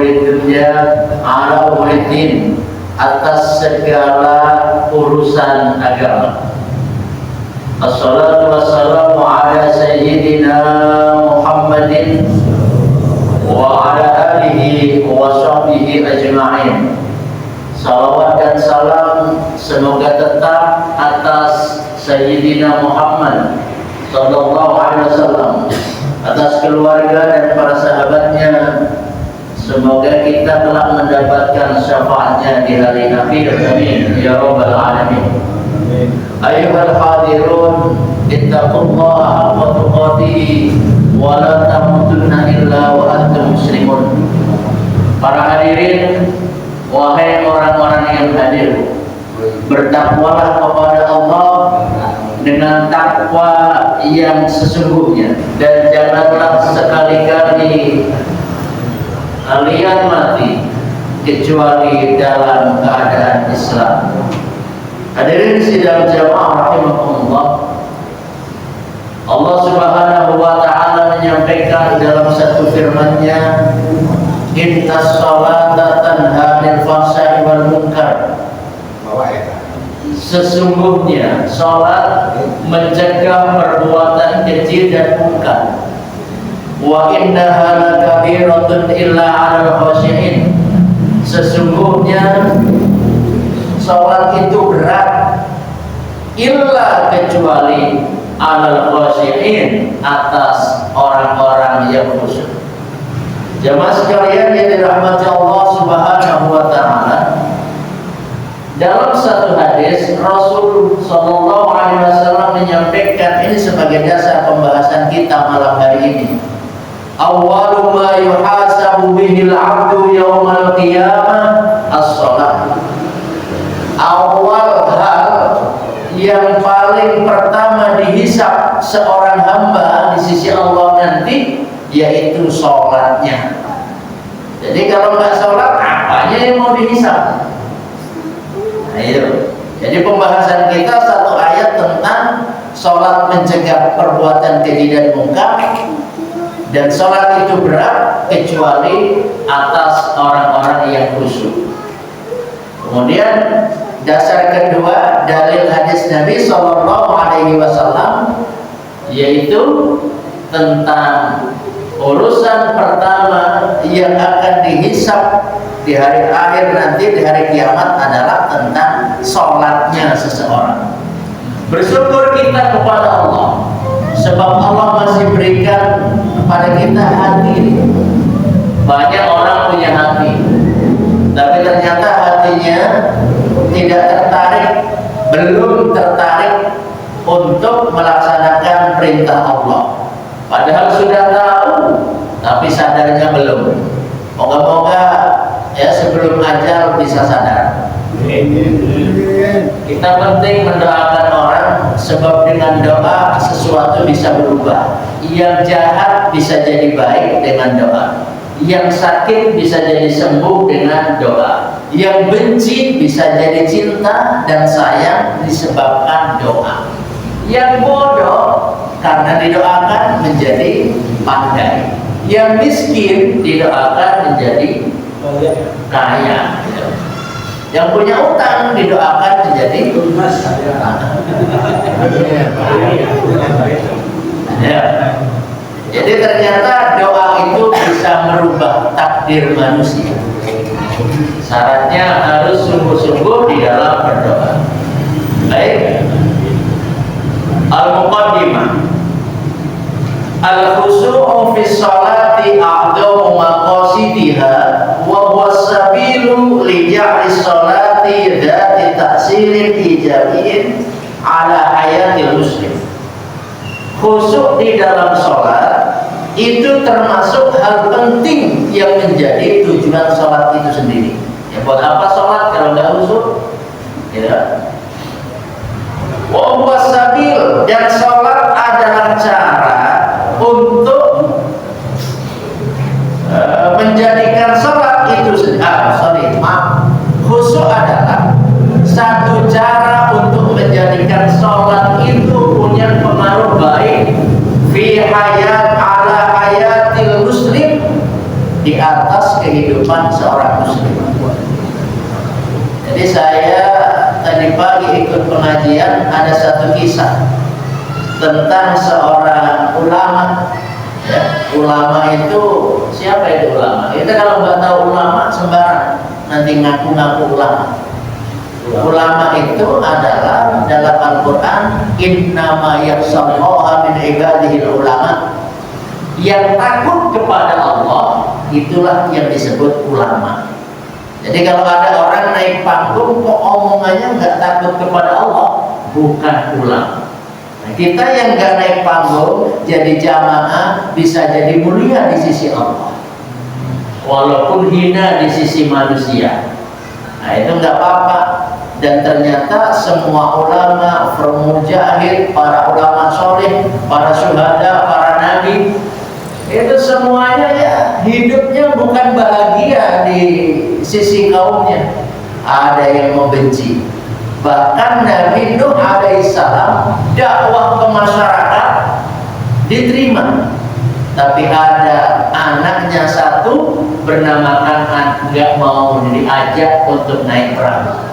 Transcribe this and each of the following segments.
umuri dunya ala umuri din, atas segala urusan agama. Assalatu wassalamu ala sayyidina Muhammadin wa ala alihi wa sahbihi ajma'in. Salawat dan salam semoga tetap atas Sayyidina Muhammad sallallahu alaihi wasallam, atas keluarga dan para sahabatnya. Semoga kita telah mendapatkan syafaatnya di hari akhir. Amin ya rabbal alamin. Ayyuhal hadirun, ittaqullaha haqqa tuqatih wa la tamutunna illa wa antum muslimun. Para hadirin, wahai orang-orang yang hadir, bertakwalah kepada Allah dengan takwa yang sesungguhnya, dan janganlah sekali-kali kalian mati kecuali dalam keadaan Islam. Hadirin sidang jamaah rahimakumullah, Allah Subhanahu wa ta'ala menyampaikan dalam satu firman-Nya, innas salata tanha 'anil fahsya'i wal munkar. Sesungguhnya salat mencegah perbuatan keji dan munkar. Wa innaha lakabiratun illa 'alal khashi'in. Sesungguhnya salat itu berat illa kecuali 'alal khashi'in, atas orang-orang yang khusyuk. Jamaah sekalian yang dirahmati Allah Subhanahu wa ta'ala, dalam satu hadis Rasul sallallahu alaihi wasallam menyampaikan ini sebagai dasar pembahasan kita malam hari ini. Awwalu ma yuhasabu bihil 'abdu yaumal qiyamah as-shalah. Awal hal yang paling pertama dihisab seorang hamba di sisi Allah nanti yaitu sholatnya. Jadi kalau nggak sholat, apanya yang mau dihisab? Ayo. Jadi pembahasan kita satu ayat tentang sholat mencegah perbuatan keji dan munkar, dan sholat itu berat kecuali atas orang-orang yang khusyuk. Kemudian dasar kedua, dalil hadis Nabi Sallallahu Alaihi Wasallam, yaitu tentang urusan pertama yang akan dihisab di hari akhir nanti, di hari kiamat, adalah tentang sholatnya seseorang. Bersyukur kita kepada Allah, sebab Allah masih berikan kepada kita hati. Banyak orang punya hati, tapi ternyata hatinya tidak tertarik, belum tertarik untuk melaksanakan perintah Allah. Padahal sudah tahu, tapi sadarnya belum. Moga-moga ya sebelum ajal bisa sadar. Kita penting mendoakan orang, sebab dengan doa sesuatu bisa berubah. Yang jahat bisa jadi baik dengan doa. Yang sakit bisa jadi sembuh dengan doa. Yang benci bisa jadi cinta dan sayang disebabkan doa. Yang bodoh karena didoakan menjadi pandai. Yang miskin didoakan menjadi kaya. Yang punya utang didoakan menjadi lunas. Ya. Jadi ternyata doa itu bisa merubah takdir manusia. Syaratnya harus sungguh-sungguh di dalam berdoa. Baik. Al-Muqaddimah. Al-khusu'u fi sholati a'dhamu maqasidiha wa huwa sabilu li ja'li sholati dzati ta'sirin ijabiyyin ala hayatil muslim. Khusyuk di dalam sholat itu termasuk hal penting yang menjadi tujuan sholat itu sendiri. Ya, buat apa sholat kalau nggak khusyuk? Ya. Wa huwa sabil, dan sholat adalah cara untuk menjadikan sholat itu khusyuk adalah satu cara untuk menjadikan sholat itu punya pengaruh baik fi hayat ala hayatil muslim, di atas kehidupan kehidupan seorang muslim. Jadi saya tadi pagi ikut pengajian, ada satu kisah tentang seorang ulama. Ya, ulama itu siapa itu ulama? Kita kalau nggak tahu ulama sembarang, nanti ngaku-ngaku ulama. Ulama itu adalah dalam Al-Quran, innama yakhshallaha min ibadihil ulama. Yang takut kepada Allah itulah yang disebut ulama. Jadi kalau ada orang naik panggung kok omongannya nggak takut kepada Allah, bukan ulama. Nah, kita yang nggak naik panggung jadi jamaah bisa jadi mulia di sisi Allah, walaupun hina di sisi manusia. Nah itu nggak apa-apa. Dan ternyata semua ulama, mujahid, para ulama soleh, para syuhada, para nabi, itu semuanya ya hidupnya bukan bahagia di sisi kaumnya. Ada yang membenci. Bahkan Nabi Nuh alaihissalam dakwah ke masyarakat diterima, tapi ada anaknya satu bernama Kan'an nggak mau diajak untuk naik perahu.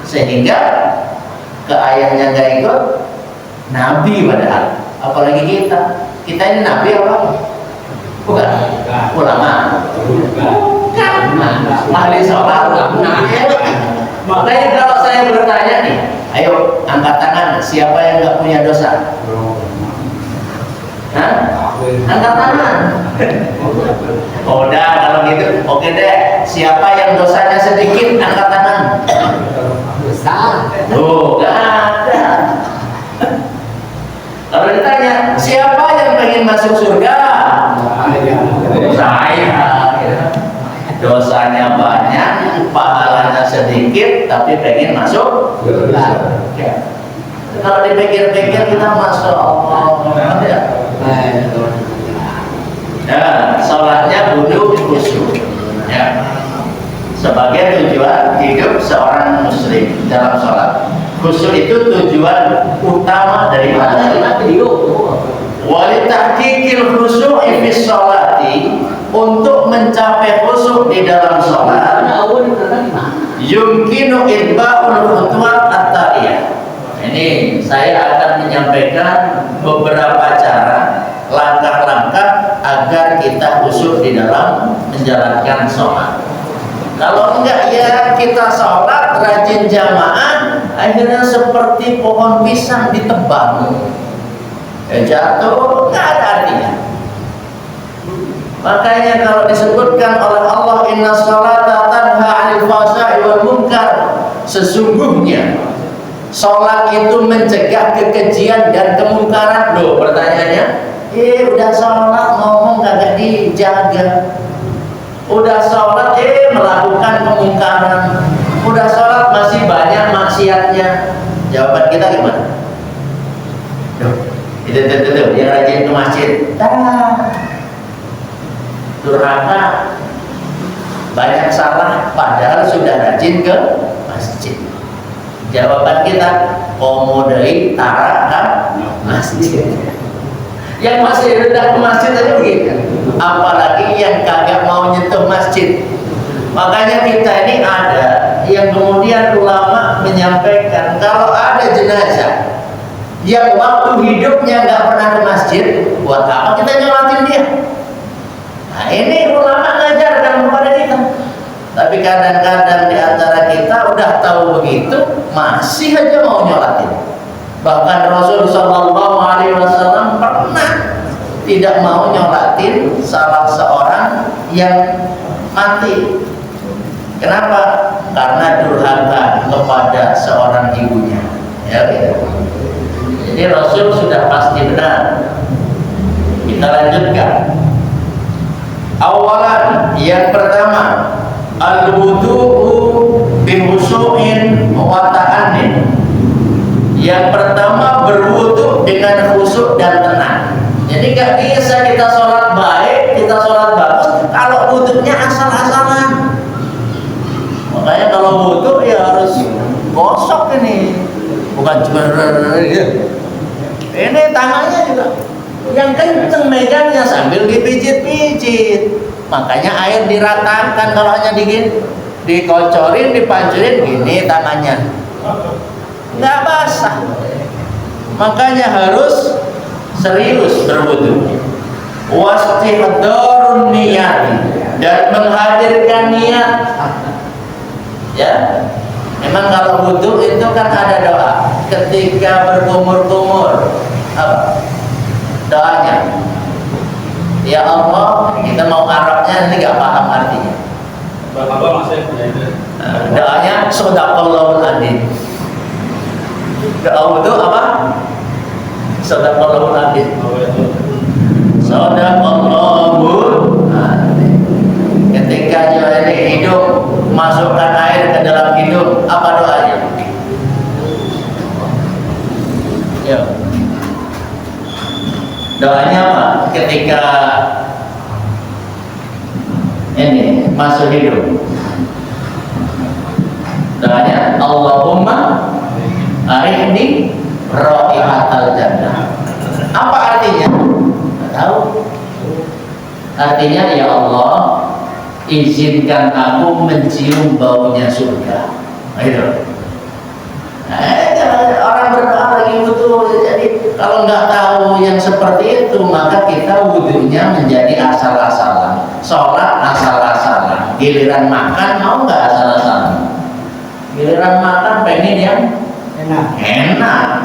Sehingga ke ayahnya nggak ikut, nabi padahal, apalagi kita ini nabi apa? Bukan ulama, bukan ahli sholat. Makanya kalau saya bertanya nih, ayo angkat tangan, siapa yang nggak punya dosa? Hah? Angkat tangan. Oh, udah kalau gitu, oke deh. Siapa yang dosanya sedikit, angkat tangan. Oh, gak ada. Kalau ditanya, siapa yang pengen masuk surga? Saya. Dosanya banyak, pahalanya sedikit, tapi pengen masuk surga. Kalau dipikir-pikir kita masuk Allah. Ya, sholatnya kudu khusyuk. Ya. Sebagai tujuan hidup seorang muslim dalam sholat. Khusyuk itu tujuan utama dari walitahqiqil khusyu'i fi sholati, untuk mencapai khusyuk di dalam sholat. Yumkinu itba'ul khutuwat at-taliyah. Ini saya akan menyampaikan beberapa cara, langkah-langkah agar kita khusyuk di dalam menjalankan sholat. Kalau enggak ya kita sholat rajin jamaah, akhirnya seperti pohon pisang ditebang, jatuh, nggak ada artinya. Makanya kalau disebutkan oleh Allah, inna sholata tanha 'anil fahsya'i wal munkar, sesungguhnya sholat itu mencegah kekejian dan kemungkaran. Loh, pertanyaannya, udah sholat ngomong kagak dijaga, udah sholat melakukan kemungkaran, udah sholat masih banyak maksiatnya. Jawaban kita gimana? Itu yang rajin ke masjid, durhaka, banyak salah, padahal sudah rajin ke masjid. Jawaban kita, komodai tarakan masjid. Yang masih rendah ke masjid aja begitu, apalagi yang kagak mau nyentuh masjid. Makanya kita ini ada yang kemudian ulama menyampaikan, kalau ada jenazah yang waktu hidupnya nggak pernah ke masjid, buat apa kita nyolatin dia? Nah ini ulama ngajarkan kepada kita. Tapi kadang-kadang di antara kita udah tahu begitu, masih aja mau nyolatin. Bahkan Rasul Shallallahu Alaihi Wasallam pernah tidak mau nyolatin salah seorang yang mati. Kenapa? Karena durhaka kepada seorang ibunya. Ya, gitu. Jadi Rasul sudah pasti benar. Kita lanjutkan. Awalan, yang pertama, al-wudu'u bihusu'in wa ta'annin. Yang pertama, berwudu dengan khusyuk dan tenang. Jadi gak bisa kita sholat baik, kita sholat bagus kalau wudunya asal-asalan. Makanya kalau wudu ya harus gosok ini, bukan cuma ini tangannya juga yang kenceng megangnya sambil dipijit-pijit. Makanya air diratakan, kalau hanya dikocorin, dipancurin gini tangannya, nggak basah. Makanya harus serius berwudu. Wastihdharun niyati, dan menghadirkan niat. Ya, memang kalau wudu itu kan ada doa ketika berkumur-kumur. Apa doanya? Ya Allah, kita mau Arabnya nanti nggak paham artinya. Apa maksudnya? Doanya Shadaqallahul Adzim. Doa wudu apa? Shadaqallahul Adzim. Shadaqallahul Adzim. Ketika ini hidup, masukkan air ke dalam hidung, apa doanya? Ya. Doanya apa? Ketika ini masuk hidung, doanya Allahumma arihni raihatal jannah. Apa artinya? Nggak tahu. Artinya, ya Allah, izinkan aku mencium baunya surga. Itu. Orang berdoa lagi wudu, jadi kalau nggak tahu yang seperti itu, maka kita wudunya menjadi asal-asalan, sholat asal-asalan, giliran makan mau nggak asal-asalan, giliran makan pengen yang enak.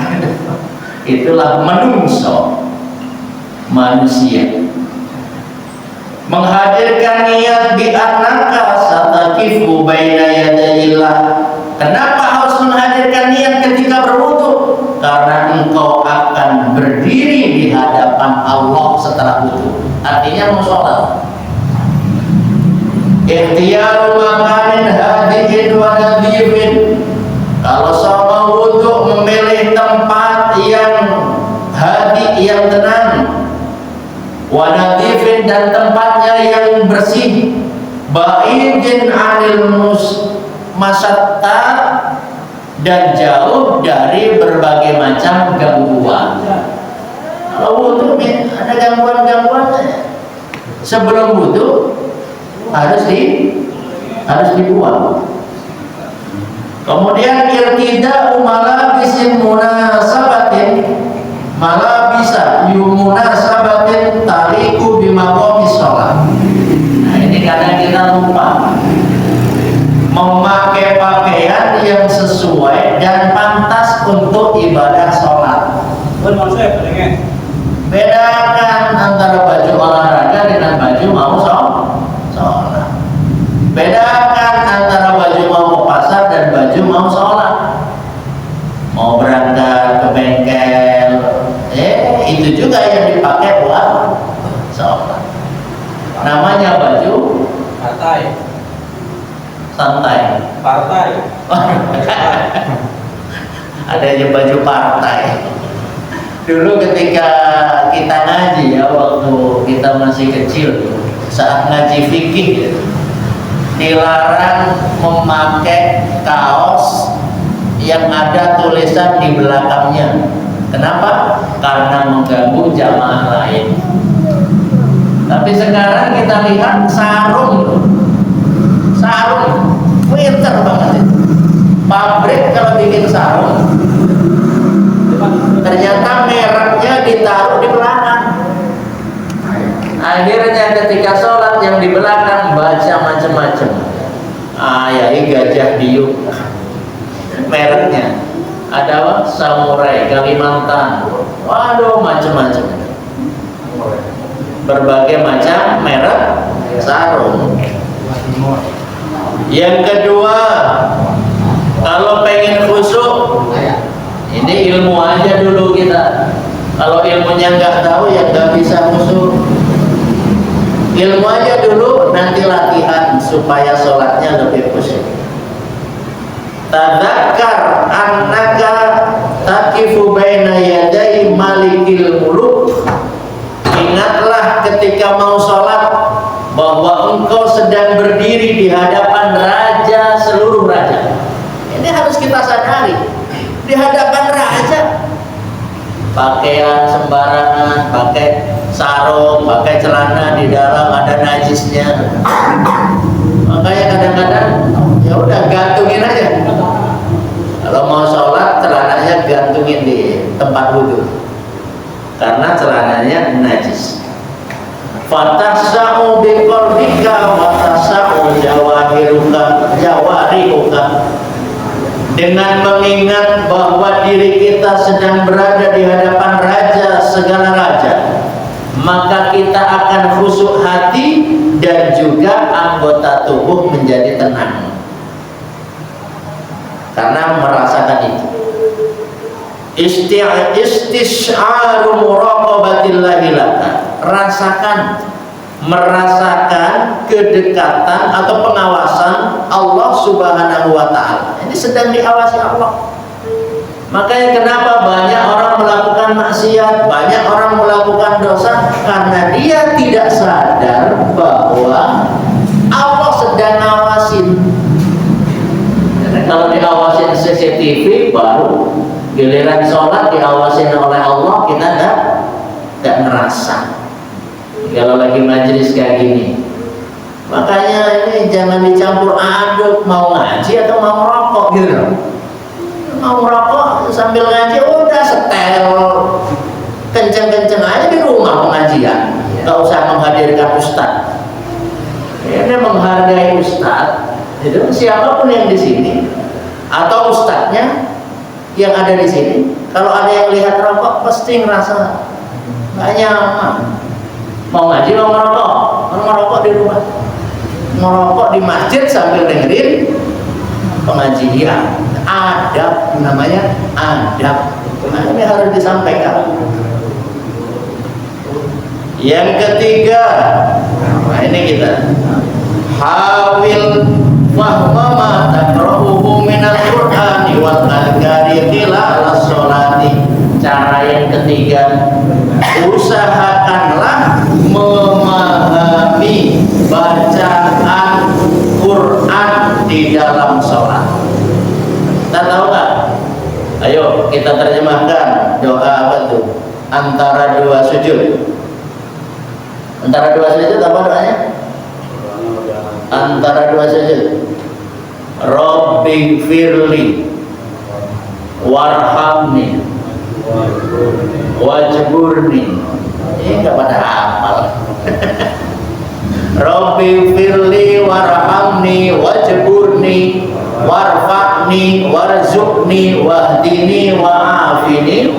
Itulah menungso manusia. Menghadirkan niat bi annaka sataqifu baina yadayillah. Kenapa harus menghadirkan niat ketika berwudu? Karena engkau akan berdiri di hadapan Allah setelah wudu. Artinya mau sholat. Ikhtiyaru makanin hadiin wa nadhifin. Kalau sama wudu memilih tempat yang hadi, yang tenang, wa nadhifin, dan tempatnya yang bersih, ba'idin 'anil masatta, dan jauh dari berbagai macam gangguan. Kalau wudu ada gangguan-gangguan, sebelum wudu harus dibuang. Kemudian irtida'u malabisin munasabatin, malabisa munasabatin taliku bimaqamis shalah. Nah, ini kadang kita lupa memakai pakaian yang sesuai dan pantas untuk ibadah sholat. Bedakan antara baju olahraga dengan baju mau sholat. Bedakan antara baju mau ke pasar dan baju mau sholat. Mau berangkat ke bengkel, itu juga yang dipakai buat sholat. Namanya baju santai. Partai. Ada yang baju partai. Dulu ketika kita ngaji, ya, waktu kita masih kecil, saat ngaji fikih, dilarang memakai kaos yang ada tulisan di belakangnya. Kenapa? Karena mengganggu jamaah lain. Tapi sekarang kita lihat sarung winter banget itu. Pabrik kalau bikin sarung, ternyata mereknya ditaruh di belakang. Akhirnya ketika sholat yang di belakang baca macam-macam. Ya, gajah biuk, mereknya ada apa? Samurai Kalimantan. Waduh, macam-macam. Berbagai macam merek sarung. Yang kedua, kalau pengen khusyuk, ini ilmu aja dulu kita. Kalau ilmunya nggak tahu, ya nggak bisa khusyuk. Ilmu aja dulu, nanti latihan supaya sholatnya lebih khusyuk. Tadzakkar annaka taqifu baina yaday malikil muluk. Ingatlah ketika mau sholat bahwa engkau sedang berdiri di hadapan raja seluruh raja. Ini harus kita sadari, di hadapan raja. pakaian sembarangan, pakai sarung, pakai celana di dalam ada najisnya. Makanya kadang-kadang ya udah gantungin aja. Kalau mau sholat celananya gantungin di tempat wudhu, karena celananya najis. Fatasa'u biqalbika wa tasa'u jawarihuka. Dengan mengingat bahwa diri kita sedang berada di hadapan raja segala raja, maka kita akan khusyuk hati dan juga anggota tubuh menjadi tenang karena merasakan itu. Istisyaru muraqabatillahi laka. Merasakan kedekatan atau pengawasan Allah Subhanahu wa ta'ala. Ini sedang diawasi Allah. Makanya kenapa banyak orang melakukan maksiat, banyak orang melakukan dosa, karena dia tidak sadar bahwa Allah sedang ngawasin. Kalau diawasin CCTV baru, giliran sholat diawasin oleh Allah, kita enggak ngerasa. Kalau lagi majelis kayak gini, makanya ini jangan dicampur aduk, mau ngaji atau mau merokok gitu. Mau merokok sambil ngaji udah setel, kenceng-kenceng aja di rumah pengajian, nggak usah menghadirkan ustadz. Ini menghargai ustadz, itu siapapun yang di sini atau ustadznya yang ada di sini. Kalau ada yang lihat rokok pasti ngerasa nggak nyaman. Mau ngaji mau merokok, merokok di rumah, merokok di masjid sambil dengerin pengajian. Adab, namanya adab. Nah, ini harus disampaikan. Yang ketiga, nah ini kita hawil fahma ma taqra'uhu minal qur'ani wal adhkari khilal sholati. Cara yang ketiga, usahakanlah memahami bacaan Quran di dalam sholat. Kita tahu nggak? Ayo kita terjemahkan doa apa tuh? Antara dua sujud. Antara dua sujud apa doanya? Antara dua sujud. Rabbi firli warhamni wajburni. Ini nggak pada hafal. Rabbi firli warhamni wajburni warfa'ni warzuqni wahdini wa'afini.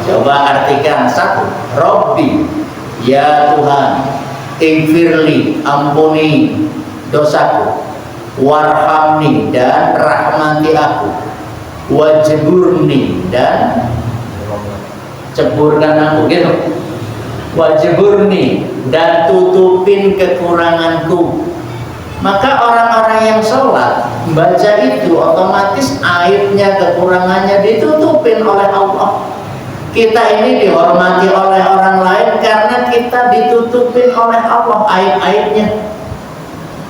Coba artikan. Satu, Rabbi, ya Tuhan, ighfirli, ampuni dosaku, warhamni, dan rahmati aku, wajburni, dan ceburkan aku gitu, wajburni, dan tutupin kekuranganku. Maka orang-orang yang sholat baca itu otomatis aibnya, kekurangannya ditutupin oleh Allah. Kita ini dihormati oleh orang lain karena kita ditutupin oleh Allah aib-aibnya.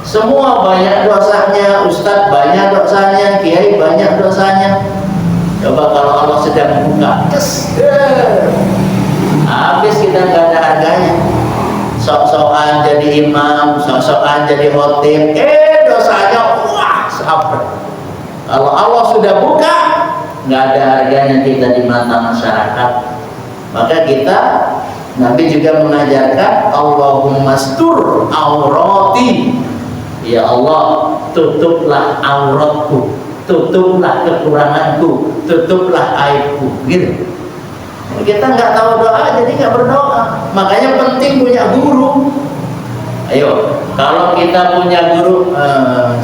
Semua banyak dosanya, ustadz banyak dosanya, kiai banyak dosanya. Coba kalau Allah sedang buka, habis kita nggak ada harganya. Sok-sokan jadi imam, sok-sokan jadi khotib, dosanya wah sabar. Kalau Allah sudah buka, nggak ada harganya kita di mata masyarakat. Maka kita, Nabi juga mengajarkan Allahumma stur aurati. Ya Allah, tutuplah auratku, tutuplah kekuranganku, tutuplah aibku, gitu. Kita nggak tahu doa, jadi nggak berdoa. Makanya penting punya guru. Ayo, kalau kita punya guru,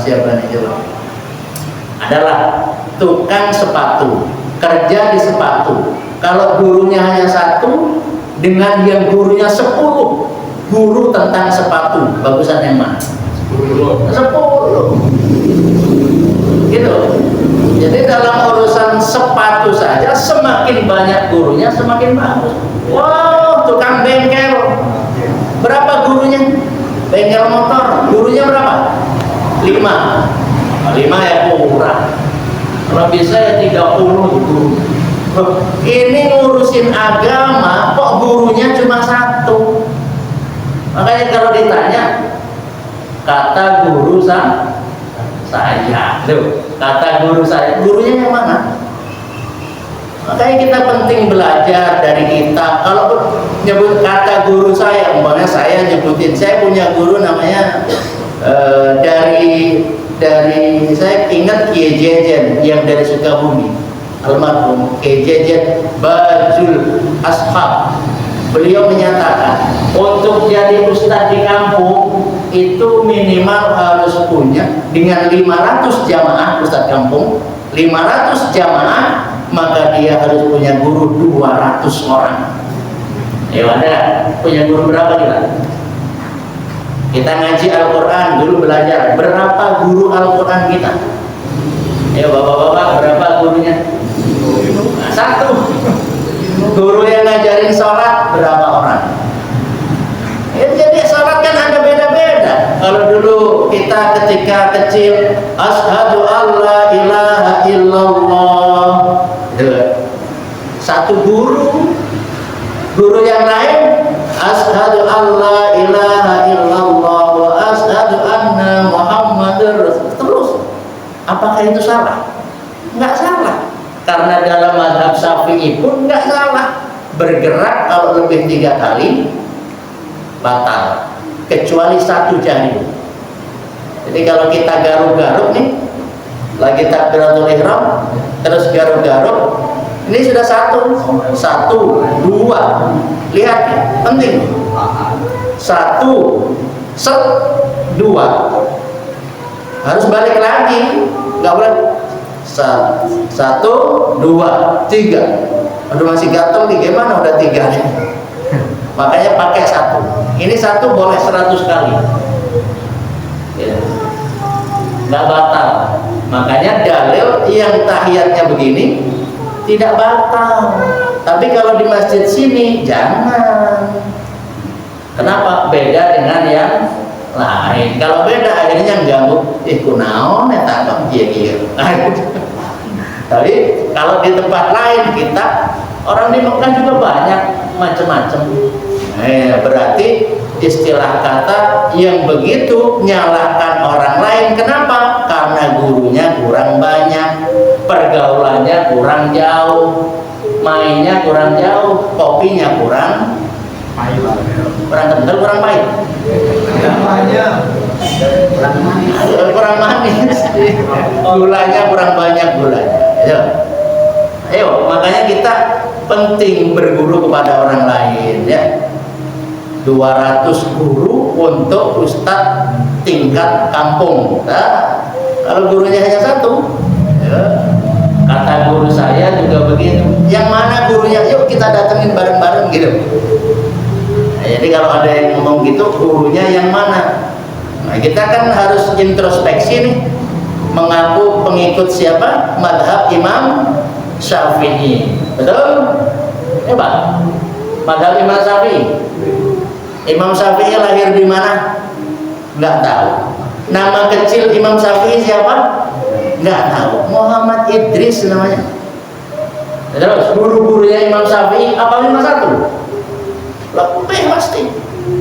siapa nih coba? Adalah tukang sepatu, kerja di sepatu. Kalau gurunya hanya satu, dengan yang gurunya 10 guru tentang sepatu, bagusan yang mana? 10. Gitu. Jadi dalam urusan sepatu saja semakin banyak gurunya semakin bagus. Wow, tukang bengkel berapa gurunya? Bengkel motor gurunya berapa? 5 ya kurang. Kalau bisa ya 30 guru. Ini ngurusin agama kok gurunya cuma satu. Makanya kalau ditanya, kata guru saya, kata guru saya, gurunya yang mana? Makanya kita penting belajar dari kita. Kalau nyebut kata guru saya, umpamanya saya nyebutin, saya punya guru namanya dari saya ingat Kiai Jejen yang dari Sukabumi, almarhum Kiai Jejen Bajul Ashab. Beliau menyatakan untuk jadi ustadz di kampung itu minimal harus punya dengan 500 jamaah ustadz kampung, 500 jamaah, maka dia harus punya guru 200 orang. Ya ada punya guru berapa kita? Kita ngaji Al-Quran dulu belajar berapa guru Al-Quran kita? Ya bapak-bapak berapa gurunya? Nah, satu. Guru yang ngajarin sholat berapa orang? Ya, jadi sholat kan ada beda-beda. Kalau dulu kita ketika kecil, asyhadu alla ilaha illallah, satu guru. Guru yang lain, asyhadu alla ilaha illallah wa asyhadu anna muhammadar rasul. Terus, apakah itu salah? Enggak salah. Karena dalam mazhab Syafi'i pun enggak salah. Bergerak kalau lebih 3 kali batal, kecuali 1 jari. Jadi kalau kita garuk-garuk nih, lagi takbiratul ihram, terus garuk-garuk, ini sudah 1, 2. Lihat ya, penting. 1, set, 2. Harus balik lagi, nggak boleh 1, 2, 3. Aduh masih gatel nih, gimana udah 3 nih? Makanya pakai 1. Ini 1 boleh 100 kali. Ya. Nggak batal. Makanya dalil yang tahiyatnya begini tidak batal. Tapi kalau di masjid sini jangan. Kenapa? Beda dengan yang lain. Kalau beda akhirnya ganggu. Kunaon eta kok kieu. Tapi kalau di tempat lain kita, orang di Mekah juga banyak macam-macam. Berarti istilah kata yang begitu nyalahkan orang lain. Kenapa? Karena gurunya kurang banyak, pergaulannya kurang jauh, mainnya kurang jauh, kopinya kurang kental, kurang pahit, kurang manis, gulanya kurang banyak gulanya. Ayo, makanya kita penting berguru kepada orang lain ya. 200 guru untuk ustadz tingkat kampung. Nah, kalau gurunya hanya 1, ya, kata guru saya juga begitu. Yang mana gurunya? Yuk kita datengin bareng-bareng gitu. Nah, jadi kalau ada yang ngomong gitu, gurunya yang mana? Nah, kita kan harus introspeksi nih. Mengaku pengikut siapa? Madhab Imam Syafi'i. Betul? Pak, madhab Imam Syafi'i. Imam Syafi'i lahir di mana? Nggak tahu. Nama kecil Imam Syafi'i siapa? Nggak tahu. Muhammad Idris namanya. Terus guru-gurunya Imam Syafi'i apa 51? Lebih pasti.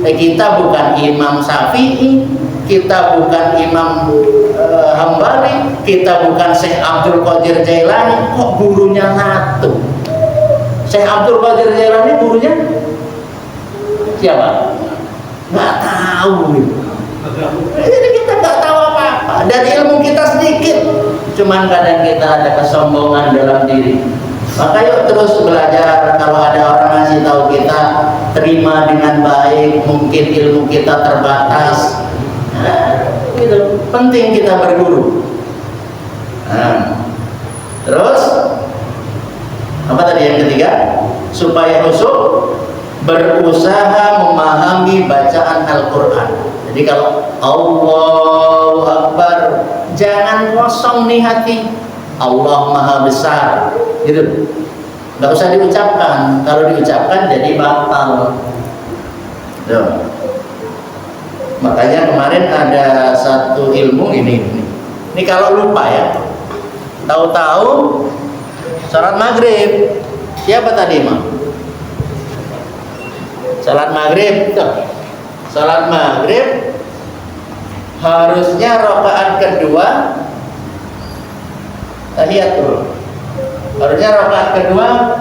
Kita bukan Imam Syafi'i, kita bukan Imam Hambali, kita bukan Syekh Abdul Qadir Jailani. Kok gurunya 1? Syekh Abdul Qadir Jailani gurunya siapa? Nggak tahu. Jadi kita nggak tahu apa-apa. Dan ilmu kita sedikit. Cuman kadang kita ada kesombongan dalam diri. Maka yuk terus belajar. Kalau ada orang ngasih tahu kita, terima dengan baik. Mungkin ilmu kita terbatas. Nah, gitu. Penting kita berguru. Nah, terus apa tadi yang ketiga? Supaya khusyuk, berusaha memahami bacaan Al-Quran. Jadi kalau Allahu Akbar, jangan kosong nih hati. Allah Maha Besar, gitu. Nggak usah diucapkan. Kalau diucapkan jadi batal. Tuh. Makanya kemarin ada satu ilmu ini. Ini kalau lupa ya, tahu-tahu sholat maghrib Siapa tadi imam? Salat maghrib tuh. Salat maghrib harusnya rakaat kedua tahiyat dulu. Harusnya rakaat kedua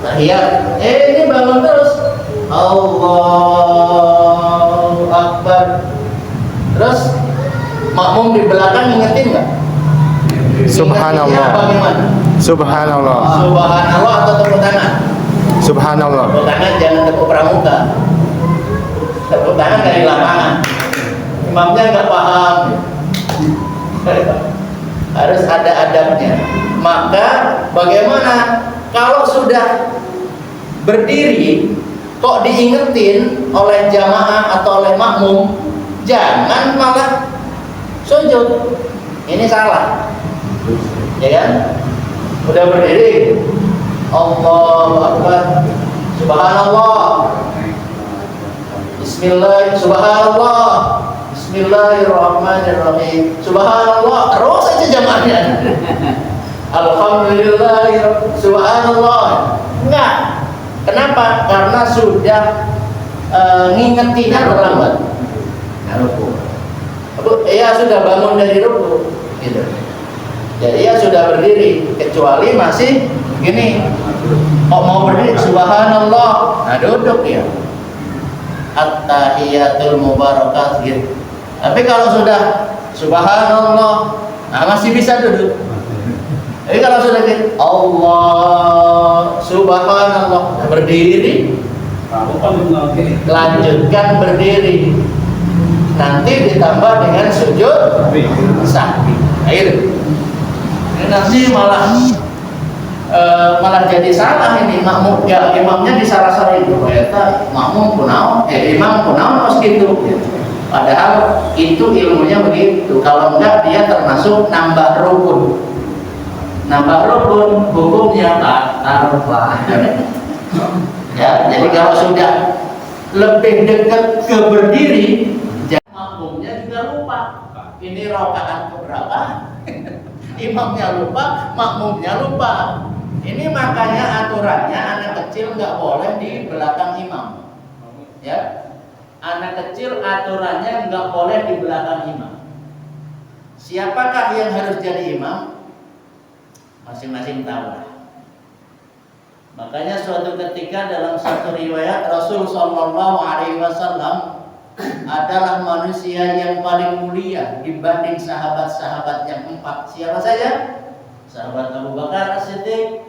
tahiyat. Ini bangun terus. Allahu Akbar. Terus makmum di belakang ngingetin nggak? Subhanallah. Bagaimana? Subhanallah. Subhanallah atau tepuk tangan? Subhanallah. Tepuk tangan, jangan tepuk pramuka. Tepuk tangan dari lapangan. Imamnya nggak paham. Harus ada adabnya. Maka bagaimana kalau sudah berdiri kok diingetin oleh jamaah atau oleh makmum, jangan malah sujud. Ini salah. Ya kan? Udah berdiri, Allahu Akbar, Subhanallah, Bismillah, Subhanallah, Bismillahirrahmanirrahim, Subhanallah, terus aja jamaahnya. Alhamdulillah, Subhanallah. Enggak. Kenapa? Karena sudah ngingetinnya terlambat. Ya sudah bangun dari ruku, gitu. Jadi ya sudah berdiri, kecuali masih gini, kok mau berdiri, Subhanallah, nah duduk ya. At-tahiyatul mubarakat gitu. Tapi kalau sudah Subhanallah, nah masih bisa duduk. Tapi kalau sudah gitu, Allah, Subhanallah, berdiri, lanjutkan berdiri. Nanti ditambah dengan sujud sahwi. Ayo. Nanti malah jadi salah ini makmum ya, imamnya disalah-salahin. Ternyata makmum kunaon, imam kunaon harus gitu. Padahal itu ilmunya begitu. Kalau enggak dia termasuk nambah rukun. Nambah rukun hukumnya batal. Ya, jadi kalau sudah lebih dekat ke berdiri, makmumnya juga lupa. Ini rakaat keberapa? Imamnya lupa, makmumnya lupa. Ini makanya aturannya anak kecil nggak boleh di belakang imam. Ya, anak kecil aturannya nggak boleh di belakang imam. Siapakah yang harus jadi imam? Masing-masing tahu lah. Makanya suatu ketika dalam satu riwayat Rasul Shallallahu Alaihi Wasallam adalah manusia yang paling mulia dibanding sahabat-sahabat yang 4. Siapa saja? Sahabat Abu Bakar As-Siddiq,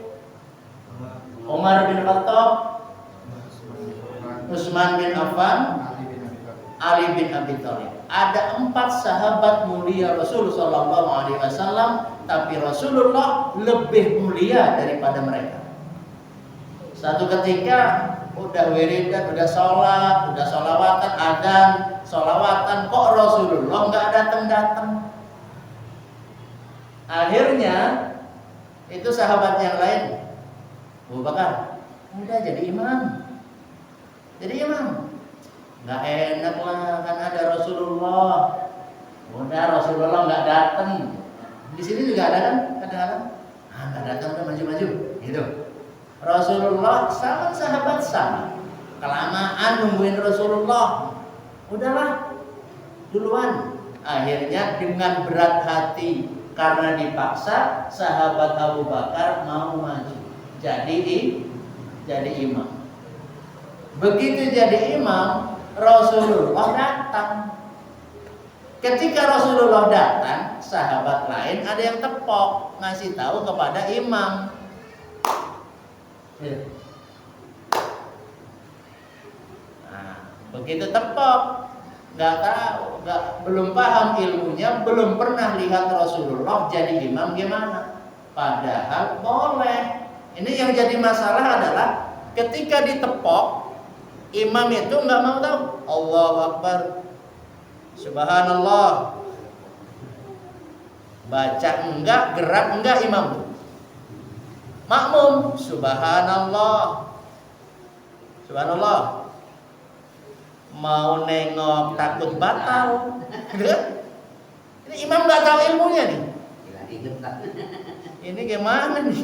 Umar bin Khattab, Utsman bin Affan, Ali bin Abi Thalib. Ada 4 sahabat mulia Rasul Shallallahu Alaihi Wasallam, tapi Rasulullah lebih mulia daripada mereka. Satu ketika udah wiridan, udah sholat, udah sholawatan, adzan, sholawatan, kok Rasulullah nggak datang-datang. Akhirnya itu sahabat yang lain, Abu Bakar, udah jadi imam. Nggak enak lah, kan ada Rasulullah. Udah Rasulullah nggak datang. Di sini juga ada kan kadang-kadang, nggak datang udah maju-maju, gitu. Rasulullah sama sahabat sama, kelamaan nungguin Rasulullah, udahlah duluan. Akhirnya dengan berat hati karena dipaksa, sahabat Abu Bakar mau maju jadi imam. Begitu jadi imam, Rasulullah datang. Ketika Rasulullah datang, sahabat lain ada yang tepok ngasih tahu kepada imam. Nah, begitu tepok, belum paham ilmunya, belum pernah lihat Rasulullah jadi imam gimana. Padahal boleh. Ini yang jadi masalah adalah ketika ditepok, imam itu nggak mau tahu. Allahu Akbar, Subhanallah, baca enggak, gerak enggak imam. Makmum, Subhanallah, mau nengok takut batal. Ini imam nggak tahu ilmunya nih. Ini gimana nih?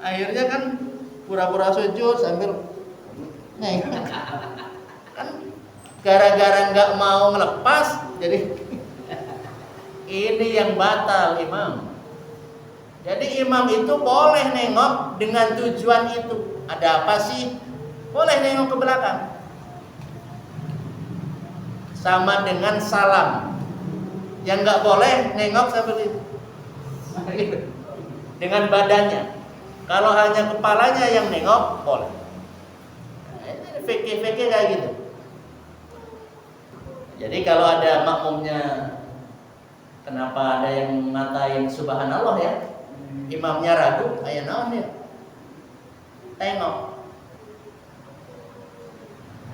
Akhirnya kan pura-pura sujud sambil nengok. Kan gara-gara nggak mau ngelepas, jadi ini yang batal imam. Jadi imam itu boleh nengok dengan tujuan itu. Ada apa sih? Boleh nengok ke belakang. Sama dengan salam. Yang nggak boleh nengok seperti itu. Dengan badannya. Kalau hanya kepalanya yang nengok, boleh. Nah, ini fikih-fikih kayak gitu. Jadi kalau ada makmumnya, kenapa ada yang ngatain subhanallah ya? Imamnya ragu, aya naon ya? Tengok.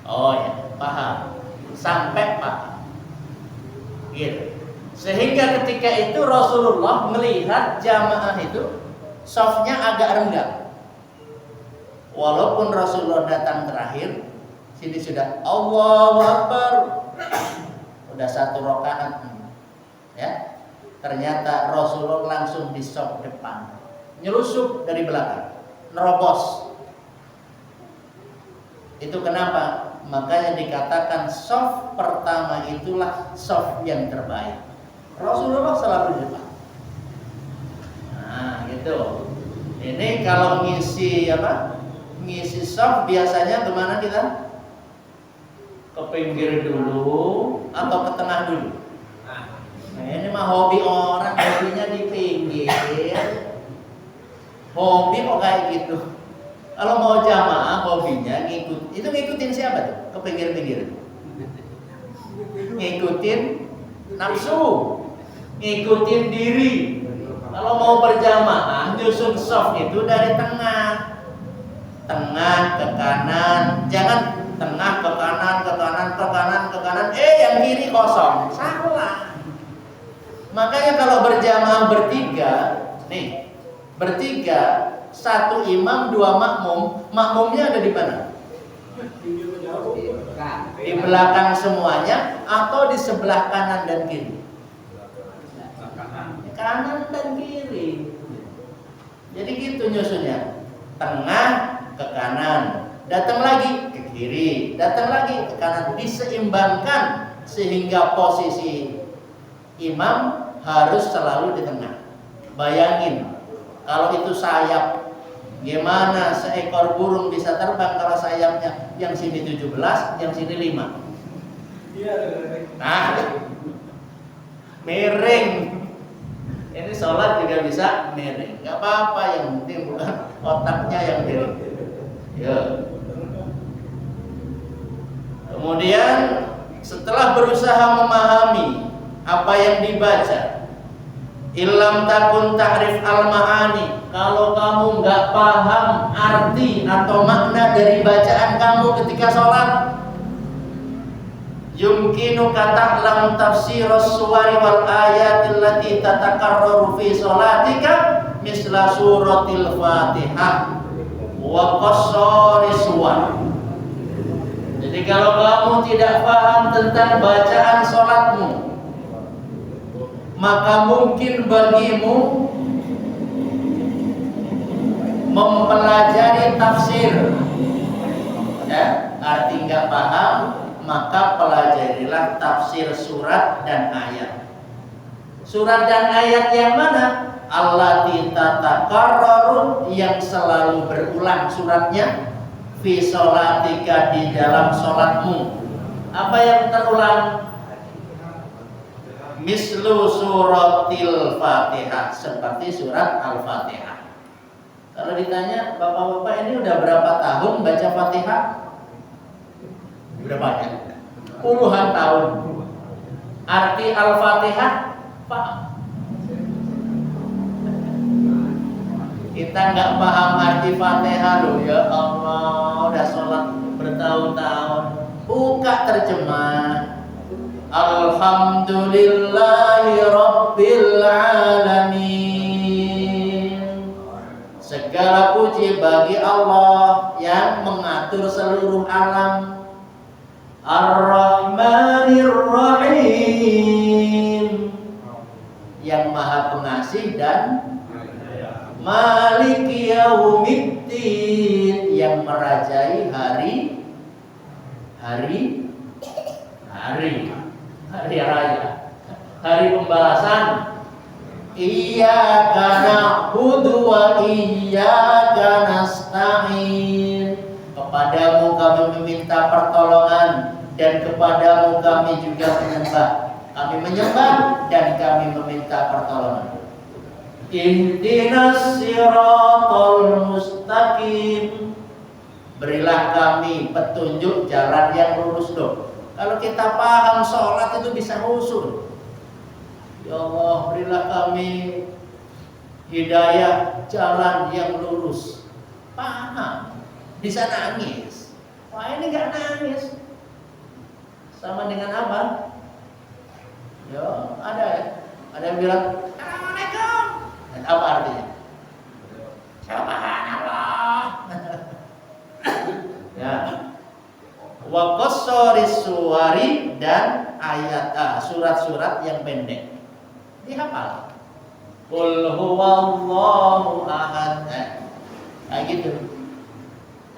Oh ya, paham. Sampai paham. Gitu. Sehingga ketika itu Rasulullah melihat jamaah itu safnya agak renggang. Walaupun Rasulullah datang terakhir, sini sudah Allahu Akbar. Udah 1 rakaat. Ya. Ternyata Rasulullah langsung di saf depan. Nyelusup dari belakang, nerobos. Itu kenapa? Makanya dikatakan saf pertama itulah saf yang terbaik. Rasulullah selalu di depan. Nah, gitu. Ini kalau ngisi apa? Ngisi saf biasanya kemana kita? Ke pinggir dulu atau ke tengah dulu? Nah, ini mah hobi orang, hobinya di pinggir. Hobi kok kayak gitu. Kalau mau jamaah hobinya ngikutin siapa tuh? Ke pinggir-pinggir. Ngikutin nafsu, ngikutin diri. Kalau mau berjamaah nyusun saf itu dari tengah. Tengah ke kanan, jangan tengah ke kanan, ke kanan, ke kanan, ke kanan. Yang kiri kosong. Salah. Makanya kalau berjamaah bertiga, nih, bertiga, 1 imam, 2 makmum, makmumnya ada di mana? Di belakang semuanya atau di sebelah kanan dan kiri? Kanan dan kiri. Jadi gitu nyusunnya. Tengah ke kanan, datang lagi ke kiri, datang lagi ke kanan, diseimbangkan sehingga posisi imam harus selalu di tengah. Bayangin kalau itu sayap, gimana seekor burung bisa terbang kalau sayapnya yang sini 17, yang sini 5? Nah, miring. Ini sholat juga bisa miring. Gak apa-apa, yang penting bukan otaknya yang miring. Ya. Kemudian setelah berusaha memahami apa yang dibaca, illam takun ta'rif al-ma'ani, kalau kamu nggak paham arti atau makna dari bacaan kamu ketika sholat, yumkinu kata'lam tafsirus suwari wal ayatil lati tatakarraru fi sholatika misla suratil fatihah wa qassari suwar. Jadi kalau kamu tidak paham tentang bacaan sholatmu, maka mungkin bagimu mempelajari tafsir. Ya, arti nggak paham, maka pelajarilah tafsir surat dan ayat. Surat dan ayat yang mana? Allati tatakarraru, yang selalu berulang suratnya, fi sholatika, di dalam sholatmu. Apa yang terulang? Mislu suratil Fatihah, seperti surat Al-Fatihah. Kalau ditanya, bapak-bapak ini udah berapa tahun baca Fatihah? Udah banyak, puluhan tahun. Arti Al-Fatihah paham. Kita nggak paham arti Fatihah loh, ya Allah, udah sholat bertahun-tahun. Buka terjemah. Alhamdulillahi Rabbil Alamin. Segala puji bagi Allah yang mengatur seluruh alam. Ar-Rahmanir Rahim, yang maha pengasih dan Maliki yaumiddin, yang merajai hari raya, hari pembalasan. Iyyaka na'budu wa iyyaka nasta'in, kepadamu kami meminta pertolongan dan kepadamu kami juga menyembah. Kami menyembah dan kami meminta pertolongan. Ihdinas siratal mustaqim, berilah kami petunjuk jalan yang lurus dong. Kalau kita paham sholat itu bisa usul. Ya Allah, berilah kami hidayah jalan yang lurus. Paham, bisa nangis. Wah, ini nggak nangis. Sama dengan apa? Ya, ada yang bilang Assalamualaikum. Dan apa artinya? Subhanallah. Ya. Wa qassaris suwari, dan ayat surat-surat yang pendek dihafal. Qul huwallahu ahad. Kayak gitu.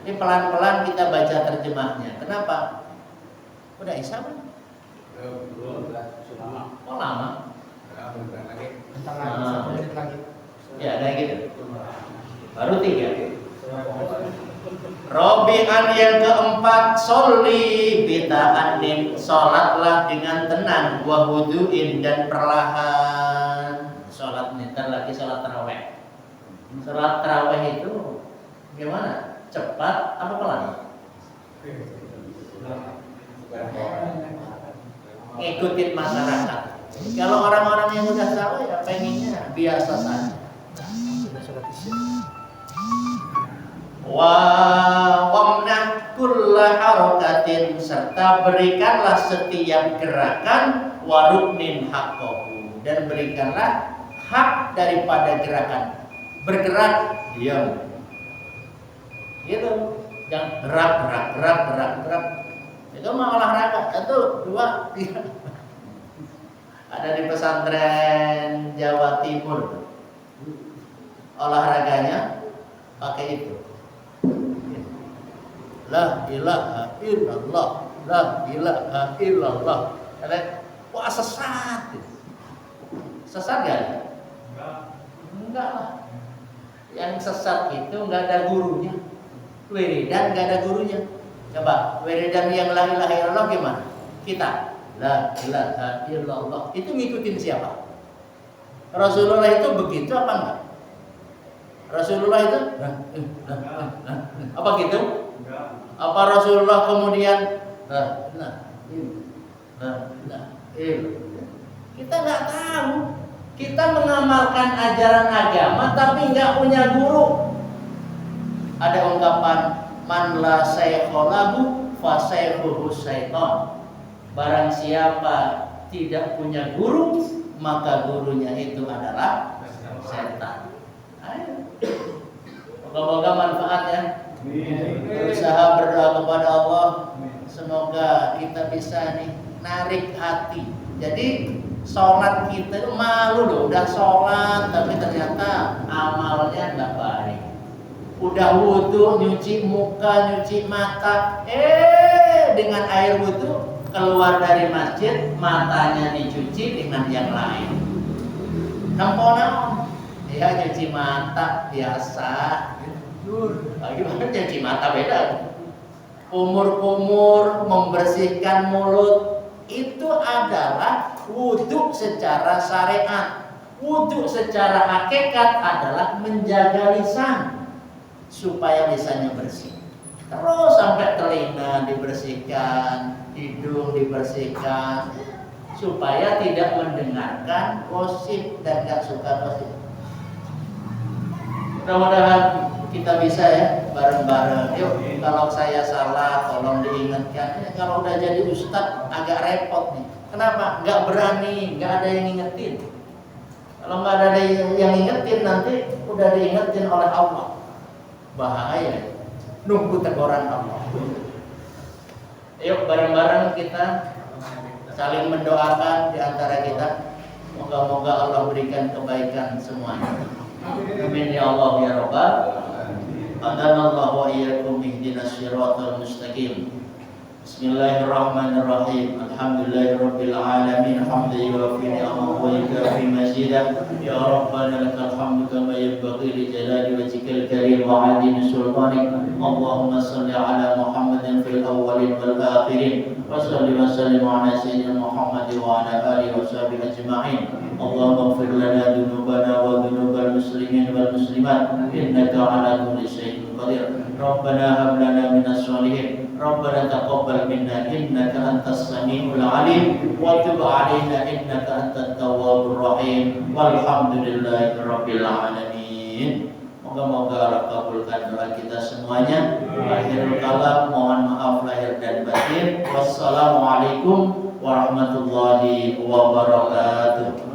Jadi pelan-pelan kita baca terjemahnya. Kenapa? Udah Isya kan? Oh lama. Ya, kayak gitu. Baru 3. Robi'an yang keempat, sholli bita'anin, sholatlah dengan tenang, wa hudu'in, dan perlahan. Sholat ntar lagi sholat tarawih. Sholat tarawih itu gimana? Cepat apa pelan? Ngikutin masyarakat. Kalau orang-orang yang udah tahu ya pengennya biasa saja. Wamnah kulla harakatin, serta berikanlah setiap gerakan waruknin haqqahu, dan berikanlah hak daripada gerakan. Bergerak diam. Gitu. Jangan gerak. Itu mah olahraga. 1, 2, 3. Ada di pesantren Jawa Timur. Olahraganya pakai itu. La ilaha illallah, la ilaha illallah. Wah, sesat. Sesat gak? Enggak lah. Yang sesat itu enggak ada gurunya. Wiridan enggak ada gurunya. Coba, wiridan yang la ilaha illallah gimana? Kita la ilaha illallah. Itu ngikutin siapa? Rasulullah itu begitu apa enggak? Rasulullah itu apa gitu? Apa Rasulullah kemudian kita nggak tahu. Kita mengamalkan ajaran agama tapi nggak punya guru. Ada ungkapan man la saykholahu fa saykhuhu syaiton. Barang siapa tidak punya guru, maka gurunya itu adalah setan. Ayo. Moga-moga manfaat ya. Berusaha berdoa kepada Allah, semoga kita bisa nih narik hati. Jadi sholat kita itu malu loh, udah sholat tapi ternyata amalnya nggak baik. Udah wudhu, nyuci muka, nyuci mata, dengan air wudhu keluar dari masjid, matanya dicuci dengan yang lain. Nampona, ya nyuci mata biasa. Bagaimana cuci mata beda? Kumur-kumur, membersihkan mulut, itu adalah wudhu secara syariat. Wudhu secara hakikat adalah menjaga lisan supaya lisannya bersih. Terus sampai telinga dibersihkan, hidung dibersihkan, supaya tidak mendengarkan gosip dan gak suka gosip. Mudah-mudahan kita bisa ya bareng-bareng. Yuk, kalau saya salah tolong diingatkan. Kalau udah jadi ustadz agak repot nih. Kenapa? Nggak berani, nggak ada yang ngingetin. Kalau nggak ada yang ngingetin, nanti udah diingetin oleh Allah. Bahaya. Nunggu teguran Allah. Yuk bareng-bareng kita saling mendoakan di antara kita. Moga-moga Allah berikan kebaikan semuanya. Amin ya Allah ya Rabbal. Adanallahu wa iyyakum ihdinas siratal mustaqim. Bismillahirrahmanirrahim. Alhamdulillahirabbil alamin. Hamdan yuwaffi ni'amahu wa yukafi mazidah. Ya Rabbana lakal hamdu kama yanbaghi li jalali wajhikal karim wa 'azimi sultanik. Allahumma shalli ala Muhammadin fil awwalin wal akhirin. Wa shalli wa sallim ala sayyidina Muhammad wa ala alihi wa sahbihi ajma'in. Allahumma ighfir lana dhunubana wa dhunubal muslimin wal muslimat innaka ala kulli shay'in qadir. Rabbana hab lana minas shalihin. Rabbana taqabbal minna innaka antas samiul alim wa tub alaina innaka antat tawwabur rahim. Walhamdulillahi rabbil alamin. Moga-moga Allah kabulkan doa kita semuanya. Akhirul kalam, mohon maaf lahir dan batin. Wassalamualaikum warahmatullahi wabarakatuh.